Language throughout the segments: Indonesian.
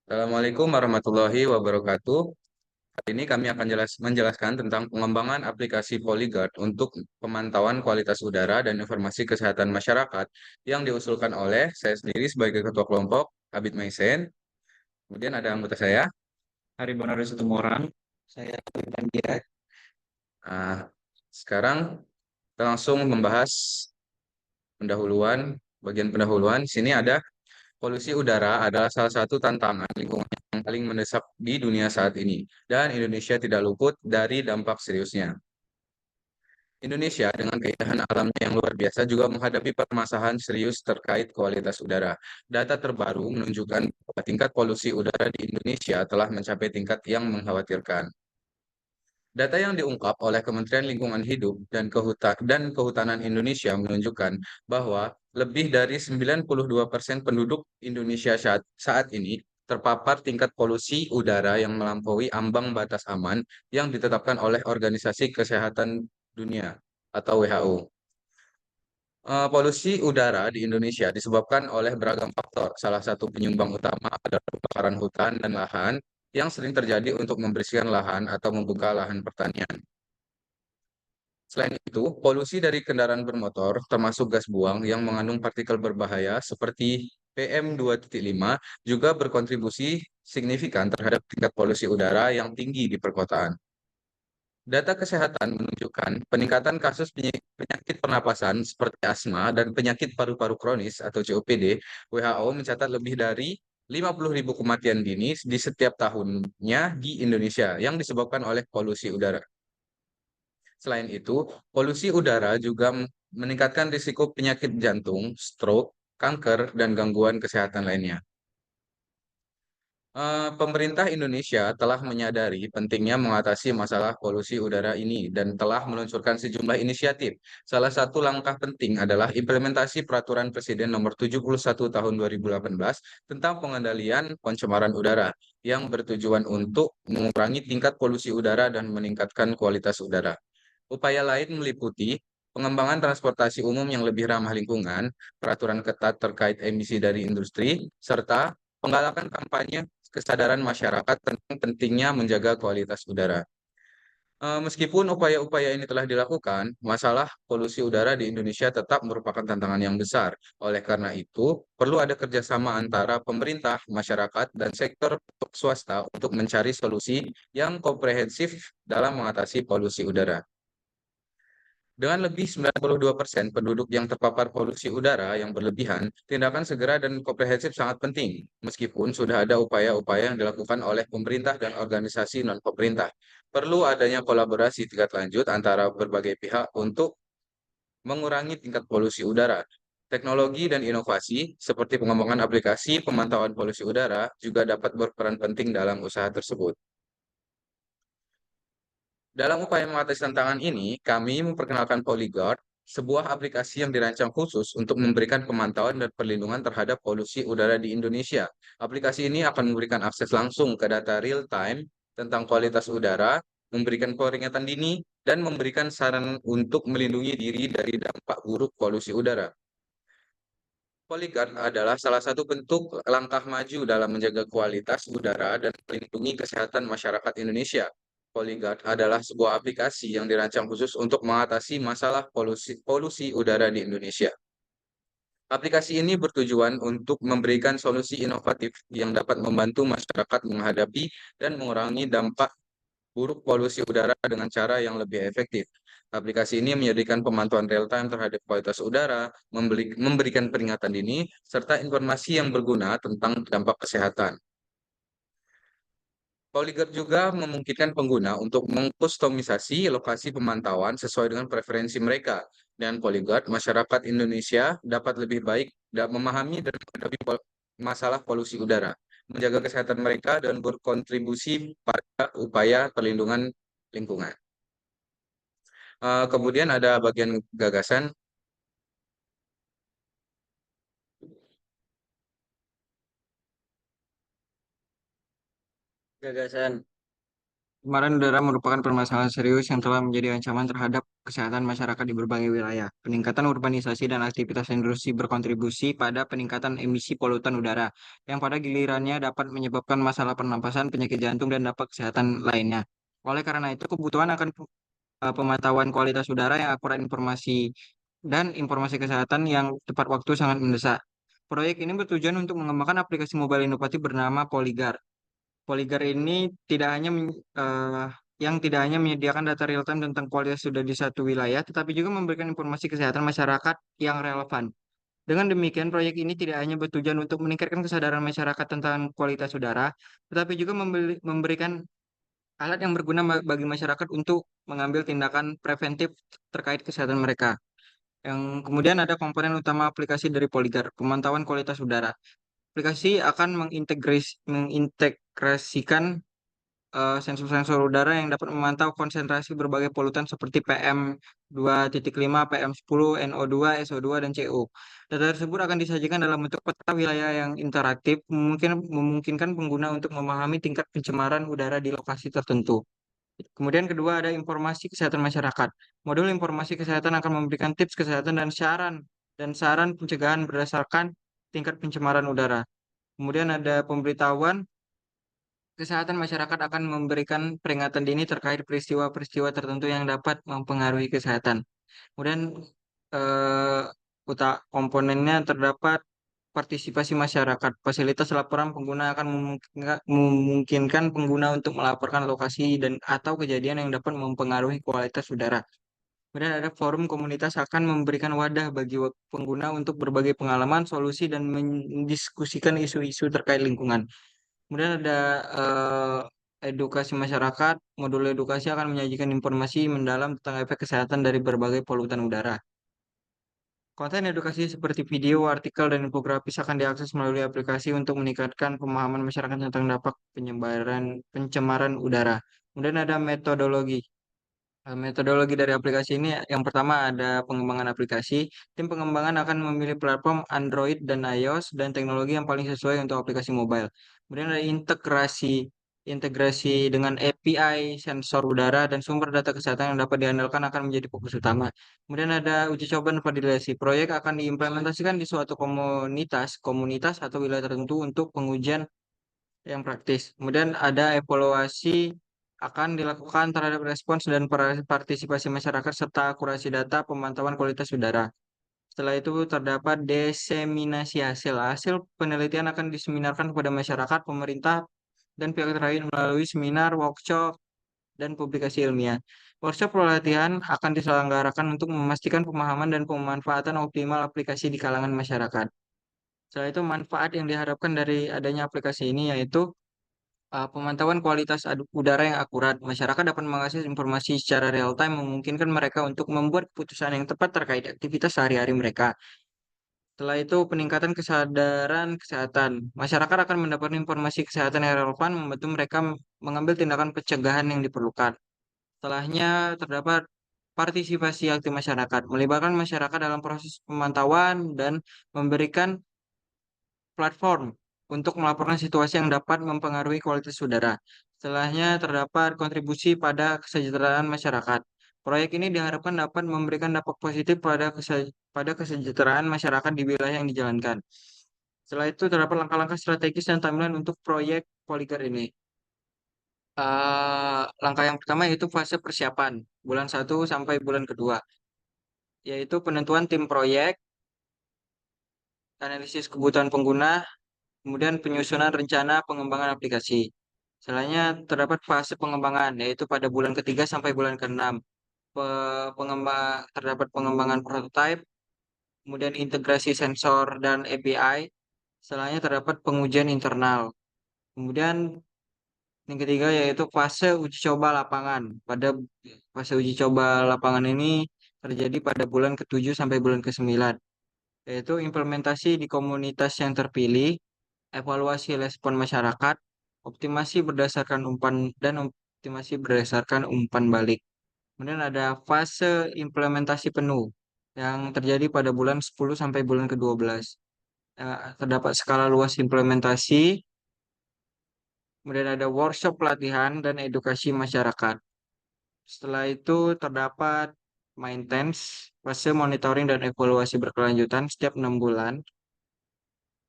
Assalamualaikum warahmatullahi wabarakatuh. Hari ini kami akan menjelaskan tentang pengembangan aplikasi Polyguard untuk pemantauan kualitas udara dan informasi kesehatan masyarakat yang diusulkan oleh saya sendiri sebagai Ketua Kelompok, Abid Maisen. Kemudian ada anggota saya. Hari Bonaro Situmorang, saya Sultan Dia. Nah, sekarang kita langsung membahas bagian pendahuluan. Di sini ada polusi udara adalah salah satu tantangan lingkungan yang paling mendesak di dunia saat ini, dan Indonesia tidak luput dari dampak seriusnya. Indonesia dengan keindahan alamnya yang luar biasa juga menghadapi permasalahan serius terkait kualitas udara. Data terbaru menunjukkan bahwa tingkat polusi udara di Indonesia telah mencapai tingkat yang mengkhawatirkan. Data yang diungkap oleh Kementerian Lingkungan Hidup dan Kehutanan Indonesia menunjukkan bahwa lebih dari 92% penduduk Indonesia saat ini terpapar tingkat polusi udara yang melampaui ambang batas aman yang ditetapkan oleh Organisasi Kesehatan Dunia atau WHO. Polusi udara di Indonesia disebabkan oleh beragam faktor. Salah satu penyumbang utama adalah kebakaran hutan dan lahan yang sering terjadi untuk membersihkan lahan atau membuka lahan pertanian. Selain itu, polusi dari kendaraan bermotor, termasuk gas buang yang mengandung partikel berbahaya seperti PM2.5, juga berkontribusi signifikan terhadap tingkat polusi udara yang tinggi di perkotaan. Data kesehatan menunjukkan peningkatan kasus penyakit pernapasan seperti asma dan penyakit paru-paru kronis atau COPD. WHO mencatat lebih dari 50.000 kematian dini di setiap tahunnya di Indonesia yang disebabkan oleh polusi udara. Selain itu, polusi udara juga meningkatkan risiko penyakit jantung, stroke, kanker, dan gangguan kesehatan lainnya. Pemerintah Indonesia telah menyadari pentingnya mengatasi masalah polusi udara ini dan telah meluncurkan sejumlah inisiatif. Salah satu langkah penting adalah implementasi Peraturan Presiden Nomor 71 Tahun 2018 tentang pengendalian pencemaran udara yang bertujuan untuk mengurangi tingkat polusi udara dan meningkatkan kualitas udara. Upaya lain meliputi pengembangan transportasi umum yang lebih ramah lingkungan, peraturan ketat terkait emisi dari industri, serta penggalakan kampanye kesadaran masyarakat tentang pentingnya menjaga kualitas udara. Meskipun upaya-upaya ini telah dilakukan, masalah polusi udara di Indonesia tetap merupakan tantangan yang besar. Oleh karena itu, perlu ada kerjasama antara pemerintah, masyarakat, dan sektor swasta untuk mencari solusi yang komprehensif dalam mengatasi polusi udara. Dengan lebih 92% penduduk yang terpapar polusi udara yang berlebihan, tindakan segera dan komprehensif sangat penting, meskipun sudah ada upaya-upaya yang dilakukan oleh pemerintah dan organisasi non-pemerintah. Perlu adanya kolaborasi tingkat lanjut antara berbagai pihak untuk mengurangi tingkat polusi udara. Teknologi dan inovasi, seperti pengembangan aplikasi pemantauan polusi udara, juga dapat berperan penting dalam usaha tersebut. Dalam upaya mengatasi tantangan ini, kami memperkenalkan Polyguard, sebuah aplikasi yang dirancang khusus untuk memberikan pemantauan dan perlindungan terhadap polusi udara di Indonesia. Aplikasi ini akan memberikan akses langsung ke data real-time tentang kualitas udara, memberikan peringatan dini, dan memberikan saran untuk melindungi diri dari dampak buruk polusi udara. Polyguard adalah salah satu bentuk langkah maju dalam menjaga kualitas udara dan melindungi kesehatan masyarakat Indonesia. Polyguard adalah sebuah aplikasi yang dirancang khusus untuk mengatasi masalah polusi udara di Indonesia. Aplikasi ini bertujuan untuk memberikan solusi inovatif yang dapat membantu masyarakat menghadapi dan mengurangi dampak buruk polusi udara dengan cara yang lebih efektif. Aplikasi ini menyediakan pemantauan real-time terhadap kualitas udara, memberikan peringatan dini, serta informasi yang berguna tentang dampak kesehatan. Polyguard juga memungkinkan pengguna untuk mengkustomisasi lokasi pemantauan sesuai dengan preferensi mereka. Dan Polyguard, masyarakat Indonesia dapat lebih baik memahami dan menghadapi masalah polusi udara, menjaga kesehatan mereka, dan berkontribusi pada upaya perlindungan lingkungan. Kemudian ada bagian gagasan. Gagasan Pencemaran udara merupakan permasalahan serius yang telah menjadi ancaman terhadap kesehatan masyarakat di berbagai wilayah. Peningkatan urbanisasi dan aktivitas industri berkontribusi pada peningkatan emisi polutan udara, yang pada gilirannya dapat menyebabkan masalah pernapasan, penyakit jantung, dan dampak kesehatan lainnya. Oleh karena itu, kebutuhan akan pemantauan kualitas udara yang akurat informasi kesehatan yang tepat waktu sangat mendesak. Proyek ini bertujuan untuk mengembangkan aplikasi mobile inovatif bernama Poligar. Poligar ini tidak hanya yang tidak hanya menyediakan data real time tentang kualitas udara di satu wilayah, tetapi juga memberikan informasi kesehatan masyarakat yang relevan. Dengan demikian, proyek ini tidak hanya bertujuan untuk meningkatkan kesadaran masyarakat tentang kualitas udara, tetapi juga memberikan alat yang berguna bagi masyarakat untuk mengambil tindakan preventif terkait kesehatan mereka. Yang kemudian ada komponen utama aplikasi dari Poligar, pemantauan kualitas udara. Aplikasi akan mengintegrasikan sensor-sensor udara yang dapat memantau konsentrasi berbagai polutan seperti PM2.5, PM10, NO2, SO2, dan CO. Data tersebut akan disajikan dalam bentuk peta wilayah yang interaktif, memungkinkan pengguna untuk memahami tingkat pencemaran udara di lokasi tertentu. Kemudian kedua ada informasi kesehatan masyarakat. Modul informasi kesehatan akan memberikan tips kesehatan dan saran pencegahan berdasarkan tingkat pencemaran udara. Kemudian ada pemberitahuan kesehatan masyarakat akan memberikan peringatan dini terkait peristiwa-peristiwa tertentu yang dapat mempengaruhi kesehatan. Kemudian eh, komponennya terdapat partisipasi masyarakat. Fasilitas laporan pengguna akan memungkinkan pengguna untuk melaporkan lokasi dan atau kejadian yang dapat mempengaruhi kualitas udara. Kemudian ada forum komunitas akan memberikan wadah bagi pengguna untuk berbagai pengalaman, solusi, dan mendiskusikan isu-isu terkait lingkungan. Kemudian ada edukasi masyarakat. Modul edukasi akan menyajikan informasi mendalam tentang efek kesehatan dari berbagai polutan udara. Konten edukasi seperti video, artikel, dan infografis akan diakses melalui aplikasi untuk meningkatkan pemahaman masyarakat tentang dampak pencemaran udara. Kemudian ada metodologi. Metodologi dari aplikasi ini yang pertama ada pengembangan aplikasi. Tim pengembangan akan memilih platform Android dan iOS dan teknologi yang paling sesuai untuk aplikasi mobile. Kemudian ada integrasi dengan API, sensor udara, dan sumber data kesehatan yang dapat diandalkan akan menjadi fokus utama. Kemudian ada uji coba dan validasi. Proyek akan diimplementasikan di suatu komunitas atau wilayah tertentu untuk pengujian yang praktis. Kemudian ada evaluasi akan dilakukan terhadap respons dan partisipasi masyarakat serta akurasi data pemantauan kualitas udara. Setelah itu terdapat diseminasi hasil. Hasil penelitian akan diseminarkan kepada masyarakat, pemerintah, dan pihak terkait melalui seminar, workshop, dan publikasi ilmiah. Workshop pelatihan akan diselenggarakan untuk memastikan pemahaman dan pemanfaatan optimal aplikasi di kalangan masyarakat. Setelah itu manfaat yang diharapkan dari adanya aplikasi ini yaitu pemantauan kualitas udara yang akurat. Masyarakat dapat mengakses informasi secara real time, memungkinkan mereka untuk membuat keputusan yang tepat terkait aktivitas sehari-hari mereka. Setelah itu, peningkatan kesadaran kesehatan. Masyarakat akan mendapat informasi kesehatan yang relevan, membantu mereka mengambil tindakan pencegahan yang diperlukan. Setelahnya, terdapat partisipasi aktif masyarakat, melibatkan masyarakat dalam proses pemantauan dan memberikan platform untuk melaporkan situasi yang dapat mempengaruhi kualitas udara. Setelahnya terdapat kontribusi pada kesejahteraan masyarakat. Proyek ini diharapkan dapat memberikan dampak positif pada kesejahteraan masyarakat di wilayah yang dijalankan. Setelah itu terdapat langkah-langkah strategis dan timeline untuk proyek Poligar ini. Langkah yang pertama yaitu fase persiapan, bulan 1 sampai bulan kedua, yaitu penentuan tim proyek, analisis kebutuhan pengguna, kemudian penyusunan rencana pengembangan aplikasi. Setelahnya terdapat fase pengembangan, yaitu pada bulan ketiga sampai bulan keenam. Terdapat pengembangan prototype, kemudian integrasi sensor dan API. Setelahnya terdapat pengujian internal. Kemudian yang ketiga yaitu fase uji coba lapangan. Pada fase uji coba lapangan ini terjadi pada bulan ke-7 sampai bulan ke-9, yaitu implementasi di komunitas yang terpilih, evaluasi respon masyarakat, optimasi berdasarkan umpan balik. Kemudian ada fase implementasi penuh yang terjadi pada bulan 10 sampai bulan ke-12. Terdapat skala luas implementasi, Kemudian ada workshop pelatihan dan edukasi masyarakat. Setelah itu terdapat maintenance, fase monitoring dan evaluasi berkelanjutan setiap 6 bulan,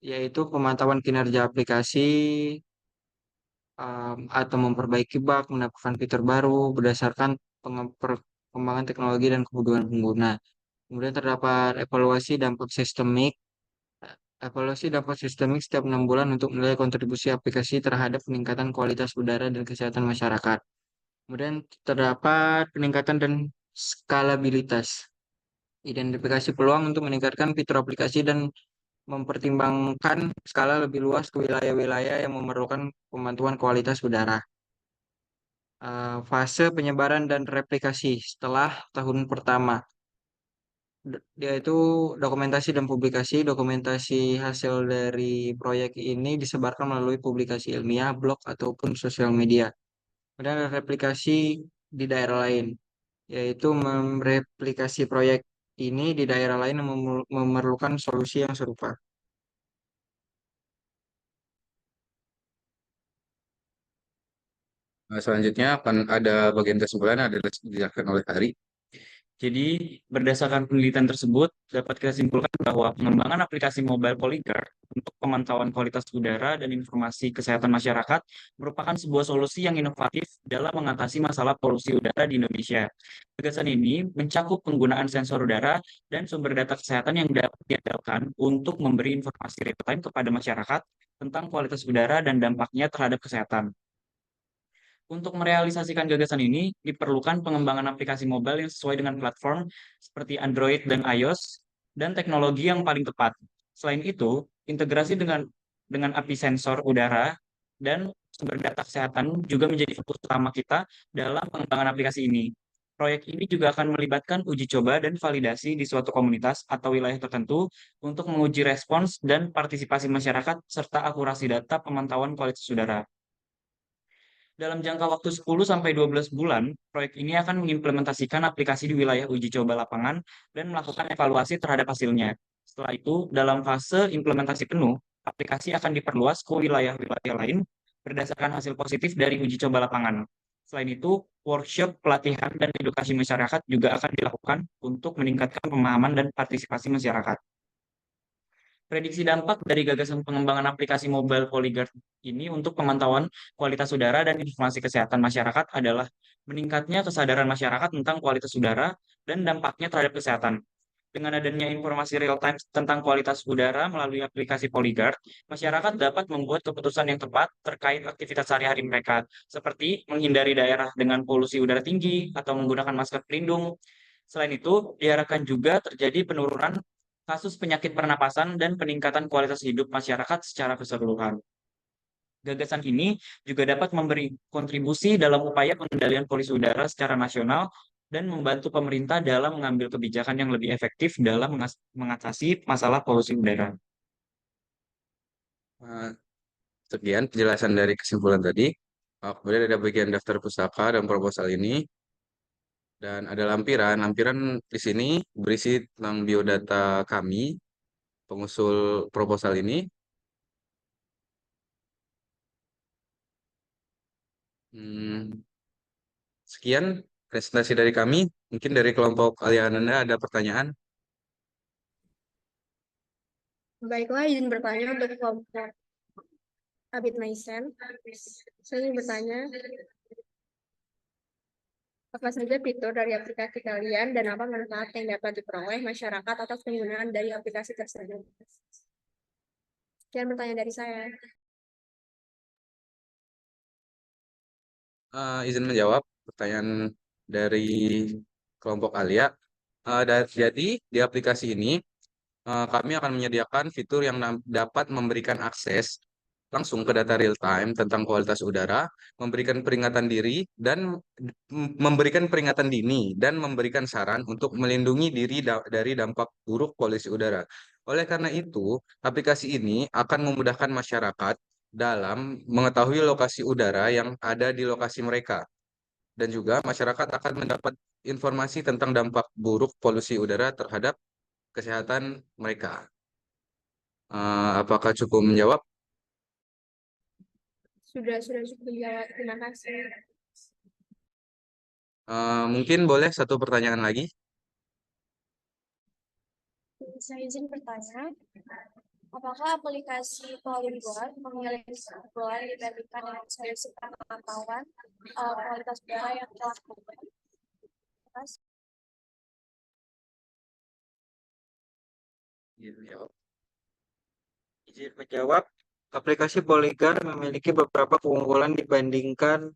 yaitu pemantauan kinerja aplikasi atau memperbaiki bug, menambahkan fitur baru berdasarkan perkembangan teknologi dan kebutuhan pengguna. Kemudian terdapat evaluasi dampak sistemik. Evaluasi dampak sistemik setiap 6 bulan untuk menilai kontribusi aplikasi terhadap peningkatan kualitas udara dan kesehatan masyarakat. Kemudian terdapat peningkatan dan skalabilitas. Identifikasi peluang untuk meningkatkan fitur aplikasi dan mempertimbangkan skala lebih luas ke wilayah-wilayah yang memerlukan pemantauan kualitas udara. Fase penyebaran dan replikasi setelah tahun pertama, yaitu dokumentasi dan publikasi. Dokumentasi hasil dari proyek ini disebarkan melalui publikasi ilmiah, blog, ataupun sosial media. Kemudian ada replikasi di daerah lain, yaitu mereplikasi proyek ini di daerah lain yang memerlukan solusi yang serupa. Nah, selanjutnya akan ada bagian kesimpulan yang dijelaskan oleh Hari. Jadi, berdasarkan penelitian tersebut, dapat kita simpulkan bahwa pengembangan aplikasi mobile Polyguard untuk pemantauan kualitas udara dan informasi kesehatan masyarakat merupakan sebuah solusi yang inovatif dalam mengatasi masalah polusi udara di Indonesia. Gagasan ini mencakup penggunaan sensor udara dan sumber data kesehatan yang dapat diandalkan untuk memberi informasi real-time kepada masyarakat tentang kualitas udara dan dampaknya terhadap kesehatan. Untuk merealisasikan gagasan ini, diperlukan pengembangan aplikasi mobile yang sesuai dengan platform seperti Android dan iOS, dan teknologi yang paling tepat. Selain itu, integrasi dengan API sensor udara dan sumber data kesehatan juga menjadi fokus utama kita dalam pengembangan aplikasi ini. Proyek ini juga akan melibatkan uji coba dan validasi di suatu komunitas atau wilayah tertentu untuk menguji respons dan partisipasi masyarakat serta akurasi data pemantauan kualitas udara. Dalam jangka waktu 10-12 bulan, proyek ini akan mengimplementasikan aplikasi di wilayah uji coba lapangan dan melakukan evaluasi terhadap hasilnya. Setelah itu, dalam fase implementasi penuh, aplikasi akan diperluas ke wilayah-wilayah lain berdasarkan hasil positif dari uji coba lapangan. Selain itu, workshop, pelatihan, dan edukasi masyarakat juga akan dilakukan untuk meningkatkan pemahaman dan partisipasi masyarakat. Prediksi dampak dari gagasan pengembangan aplikasi mobile Polyguard ini untuk pemantauan kualitas udara dan informasi kesehatan masyarakat adalah meningkatnya kesadaran masyarakat tentang kualitas udara dan dampaknya terhadap kesehatan. Dengan adanya informasi real-time tentang kualitas udara melalui aplikasi Polyguard, masyarakat dapat membuat keputusan yang tepat terkait aktivitas sehari-hari mereka, seperti menghindari daerah dengan polusi udara tinggi atau menggunakan masker pelindung. Selain itu, diharapkan juga terjadi penurunan kasus penyakit pernapasan dan peningkatan kualitas hidup masyarakat secara keseluruhan. Gagasan ini juga dapat memberi kontribusi dalam upaya pengendalian polusi udara secara nasional dan membantu pemerintah dalam mengambil kebijakan yang lebih efektif dalam mengatasi masalah polusi udara. Eh, Sekian penjelasan dari kesimpulan tadi. Kemudian ada bagian daftar pustaka dan proposal ini. Dan ada lampiran. Lampiran di sini berisi tentang biodata kami, pengusul proposal ini. Hmm, Sekian presentasi dari kami. Mungkin dari kelompok Aliananda ada pertanyaan. Baiklah, izin bertanya untuk kelompok Abid Maisen. Saya ingin bertanya, apa saja fitur dari aplikasi kalian dan apa manfaat yang dapat diperoleh masyarakat atas penggunaan dari aplikasi tersebut? Sekian pertanyaan dari saya. Izin menjawab pertanyaan dari kelompok Alia. Jadi di aplikasi ini kami akan menyediakan fitur yang dapat memberikan akses langsung ke data real time tentang kualitas udara, memberikan peringatan diri dan memberikan peringatan dini dan memberikan saran untuk melindungi diri dari dampak buruk polusi udara. Oleh karena itu, aplikasi ini akan memudahkan masyarakat dalam mengetahui lokasi udara yang ada di lokasi mereka dan juga masyarakat akan mendapat informasi tentang dampak buruk polusi udara terhadap kesehatan mereka. Apakah cukup menjawab? Sudah cukup menjawab. Terima kasih. Mungkin boleh satu pertanyaan lagi? Saya izin bertanya, apakah aplikasi Polygon memiliki keunggulan dibandingkan dengan solusi pemantauan kualitas udara yang telah dibuat? Terima kasih. Jawab. Izin menjawab, aplikasi Polygon memiliki beberapa keunggulan dibandingkan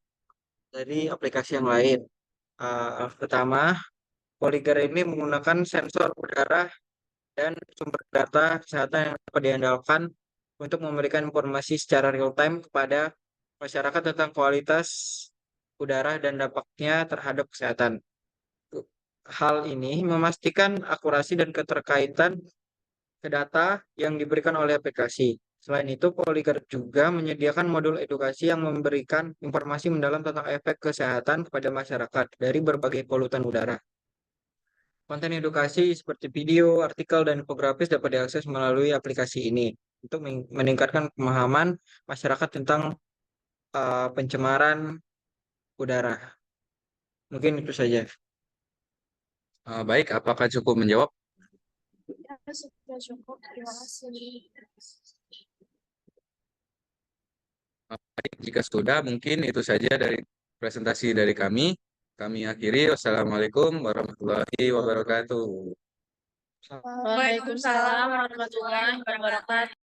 dari aplikasi yang lain. Pertama, Polygon ini menggunakan sensor udara dan sumber data kesehatan yang dapat diandalkan untuk memberikan informasi secara real time kepada masyarakat tentang kualitas udara dan dampaknya terhadap kesehatan. Hal ini memastikan akurasi dan keterkaitan ke data yang diberikan oleh aplikasi. Selain itu, Polyguard juga menyediakan modul edukasi yang memberikan informasi mendalam tentang efek kesehatan kepada masyarakat dari berbagai polutan udara. Konten edukasi seperti video, artikel, dan infografis dapat diakses melalui aplikasi ini untuk meningkatkan pemahaman masyarakat tentang pencemaran udara. Mungkin itu saja. Baik, apakah cukup menjawab? Ya, sudah cukup. Terima kasih. Baik, jika sudah, mungkin itu saja dari presentasi dari kami. Kami akhiri. Wassalamualaikum warahmatullahi wabarakatuh. Waalaikumsalam warahmatullahi wabarakatuh.